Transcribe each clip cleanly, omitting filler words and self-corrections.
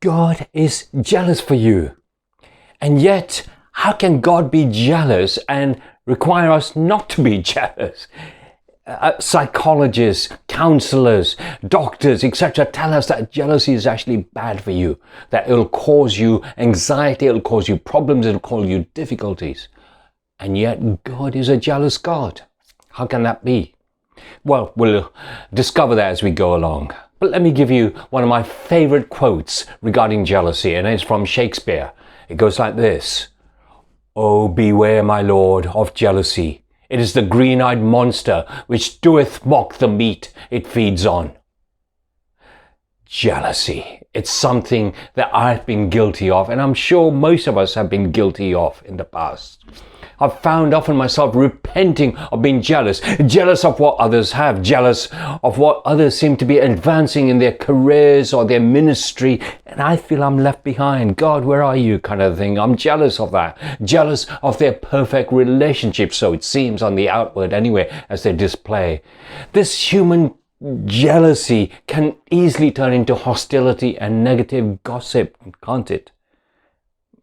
God is jealous for you. And yet, how can God be jealous and require us not to be jealous? Psychologists, counselors, doctors, etc. tell us that jealousy is actually bad for you, that it'll cause you anxiety, it'll cause you problems, it'll cause you difficulties. And yet God is a jealous God. How can that be? Well, we'll discover that as we go along. But let me give you one of my favorite quotes regarding jealousy, and it's from Shakespeare. It goes like this: "Oh, beware, my lord, of jealousy. It is the green-eyed monster which doeth mock the meat it feeds on." Jealousy. It's something that I've been guilty of, and I'm sure most of us have been guilty of in the past. I've found often myself repenting of being jealous of what others have, jealous of what others seem to be advancing in their careers or their ministry, and I feel I'm left behind. God, where are you? Kind of thing. I'm jealous of that. Jealous of their perfect relationship, so it seems on the outward anyway, as they display. This human jealousy can easily turn into hostility and negative gossip, can't it?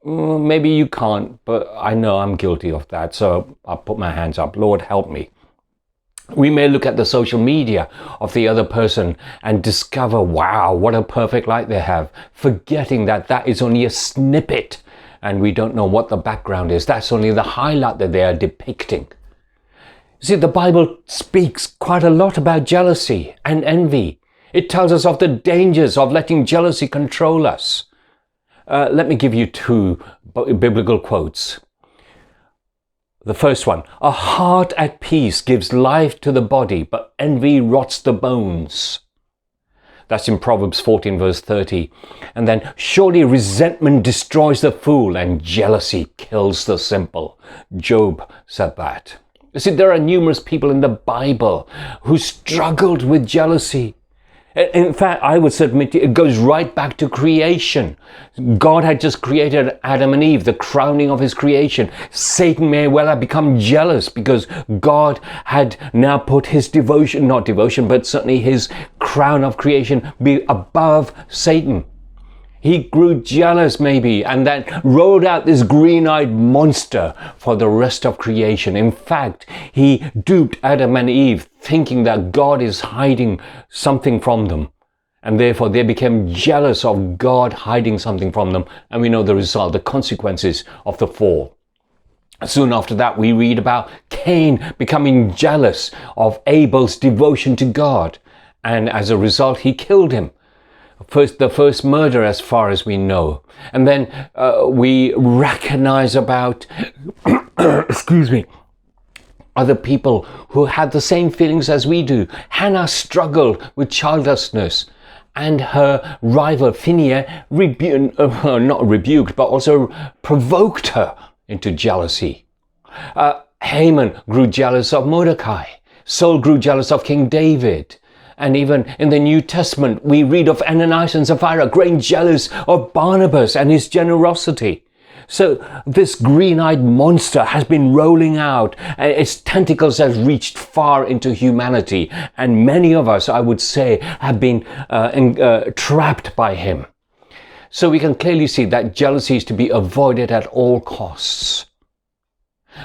Maybe you can't, but I know I'm guilty of that, so I'll put my hands up. Lord, help me. We may look at the social media of the other person and discover, wow, what a perfect life they have, forgetting that that is only a snippet and we don't know what the background is. That's only the highlight that they are depicting. See, the Bible speaks quite a lot about jealousy and envy. It tells us of the dangers of letting jealousy control us. Let me give you two biblical quotes. The first one: "A heart at peace gives life to the body, but envy rots the bones." That's in Proverbs 14 verse 30. And then, "Surely resentment destroys the fool and jealousy kills the simple." Job said that. You see, there are numerous people in the Bible who struggled with jealousy. In fact, I would submit it goes right back to creation. God had just created Adam and Eve, the crowning of his creation. Satan may well have become jealous because God had now put his but certainly his crown of creation be above Satan. He grew jealous maybe, and then rolled out this green-eyed monster for the rest of creation. In fact, he duped Adam and Eve, thinking that God is hiding something from them. And therefore they became jealous of God hiding something from them. And we know the result, the consequences of the fall. Soon after that, we read about Cain becoming jealous of Abel's devotion to God. And as a result, he killed him. The first murder as far as we know. And then we recognize about, other people who had the same feelings as we do. Hannah struggled with childlessness, and her rival Peninnah not rebuked, but also provoked her into jealousy. Haman grew jealous of Mordecai. Saul grew jealous of King David. And even in the New Testament, we read of Ananias and Sapphira growing jealous of Barnabas and his generosity. So this green-eyed monster has been rolling out, and its tentacles have reached far into humanity. And many of us, I would say, have been trapped by him. So we can clearly see that jealousy is to be avoided at all costs.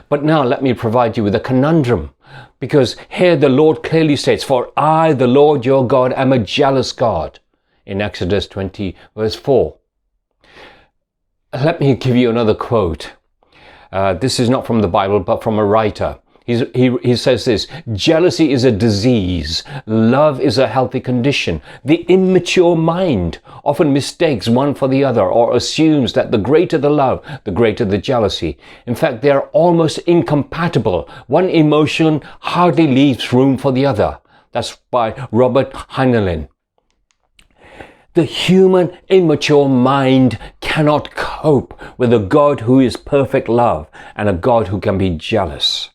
But now let me provide you with a conundrum. Because here the Lord clearly states, "For I, the Lord your God, am a jealous God," in Exodus 20 verse 4. Let me give you another quote. This is not from the Bible, but from a writer. He says this: "Jealousy is a disease. Love is a healthy condition. The immature mind often mistakes one for the other, or assumes that the greater the love, the greater the jealousy. In fact, they are almost incompatible. One emotion hardly leaves room for the other." That's by Robert Heinlein. The human immature mind cannot cope with a God who is perfect love and a God who can be jealous.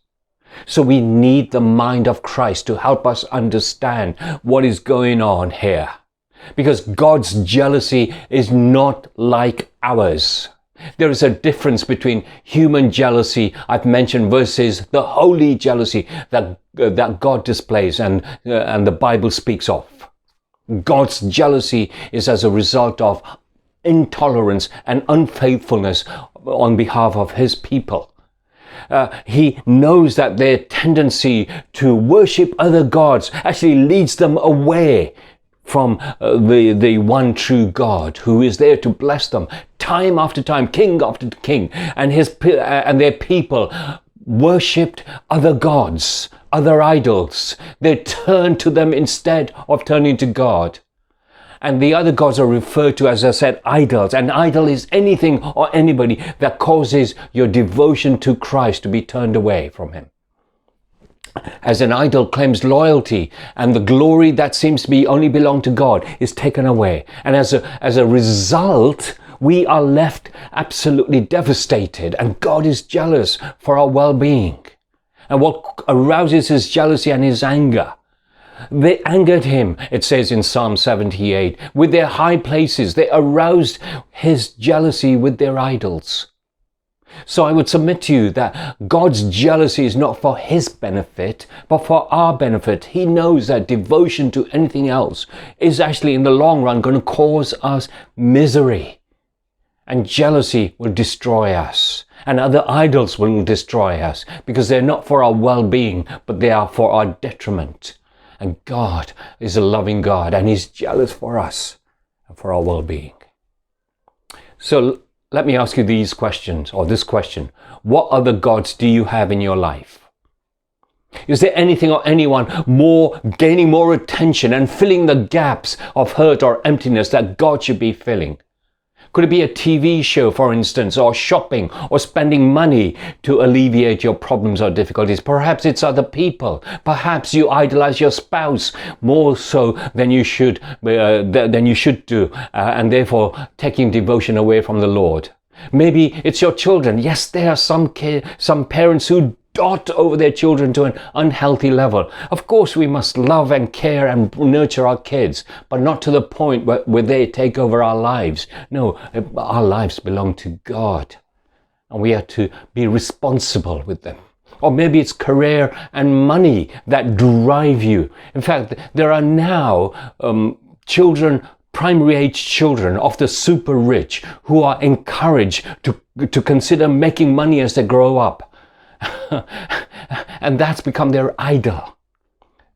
So we need the mind of Christ to help us understand what is going on here. Because God's jealousy is not like ours. There is a difference between human jealousy, I've mentioned, versus the holy jealousy that God displays and the Bible speaks of. God's jealousy is as a result of intolerance and unfaithfulness on behalf of his people. He knows that their tendency to worship other gods actually leads them away from the one true God who is there to bless them time after time, king after king, and their people worshipped other gods, other idols. They turned to them instead of turning to God. And the other gods are referred to, as I said, idols. An idol is anything or anybody that causes your devotion to Christ to be turned away from him. As an idol claims loyalty, and the glory that seems to be only belong to God is taken away. And as a result, we are left absolutely devastated, and God is jealous for our well-being. And what arouses his jealousy and his anger? They angered him, it says in Psalm 78, with their high places. They aroused his jealousy with their idols. So I would submit to you that God's jealousy is not for his benefit, but for our benefit. He knows that devotion to anything else is actually in the long run going to cause us misery. And jealousy will destroy us. And other idols will destroy us, because they're not for our well-being, but they are for our detriment. And God is a loving God, and he's jealous for us and for our well-being. So let me ask you these questions, or this question. What other gods do you have in your life? Is there anything or anyone gaining more attention and filling the gaps of hurt or emptiness that God should be filling? Could it be a TV show, for instance, or shopping, or spending money to alleviate your problems or difficulties? Perhaps it's other people. Perhaps you idolize your spouse more so than you should do, and therefore taking devotion away from the Lord. Maybe it's your children. Yes, there are some parents who dot over their children to an unhealthy level. Of course, we must love and care and nurture our kids, but not to the point where they take over our lives. No, our lives belong to God, and we are to be responsible with them. Or maybe it's career and money that drive you. In fact, there are now primary age children of the super rich who are encouraged to consider making money as they grow up. And that's become their idol.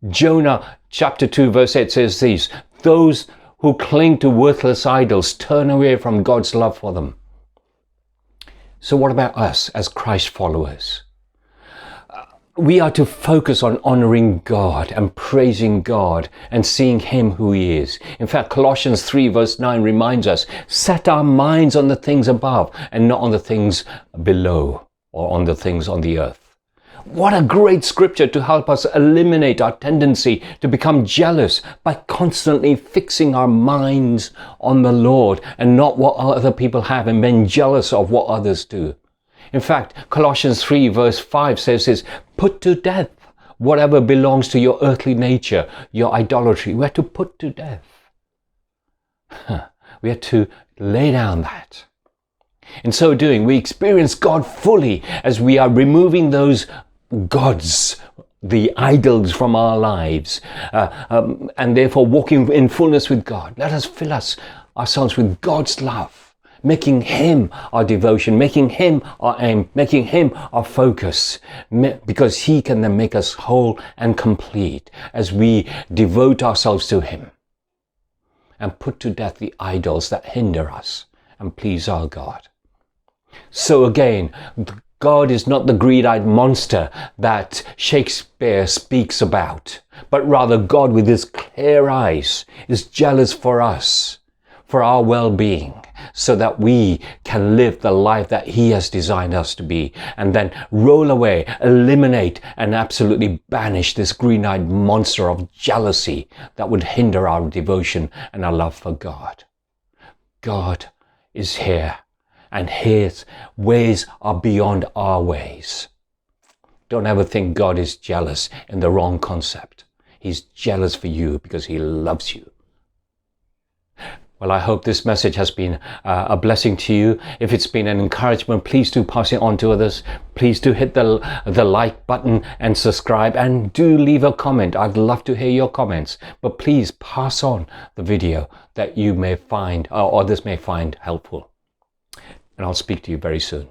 Jonah chapter 2 verse 8 says this: those who cling to worthless idols turn away from God's love for them. So what about us as Christ followers? We are to focus on honoring God and praising God and seeing him who he is. In fact, Colossians 3 verse 9 reminds us, set our minds on the things above and not on the things below, or on the things on the earth. What a great scripture to help us eliminate our tendency to become jealous by constantly fixing our minds on the Lord and not what other people have, and being jealous of what others do. In fact, Colossians 3 verse 5 says this: put to death whatever belongs to your earthly nature, your idolatry. We are to put to death. We are to lay down that. In so doing, we experience God fully as we are removing those gods, the idols, from our lives, and therefore walking in fullness with God. Let us fill ourselves with God's love, making him our devotion, making him our aim, making him our focus, because he can then make us whole and complete as we devote ourselves to him and put to death the idols that hinder us and please our God. So again, God is not the greed-eyed monster that Shakespeare speaks about, but rather God with his clear eyes is jealous for us, for our well-being, so that we can live the life that he has designed us to be, and then roll away, eliminate, and absolutely banish this green-eyed monster of jealousy that would hinder our devotion and our love for God. God is here, and his ways are beyond our ways. Don't ever think God is jealous in the wrong concept. He's jealous for you because he loves you. Well, I hope this message has been a blessing to you. If it's been an encouragement, please do pass it on to others. Please do hit the like button and subscribe, and do leave a comment. I'd love to hear your comments. But please pass on the video that you may find or others may find helpful. And I'll speak to you very soon.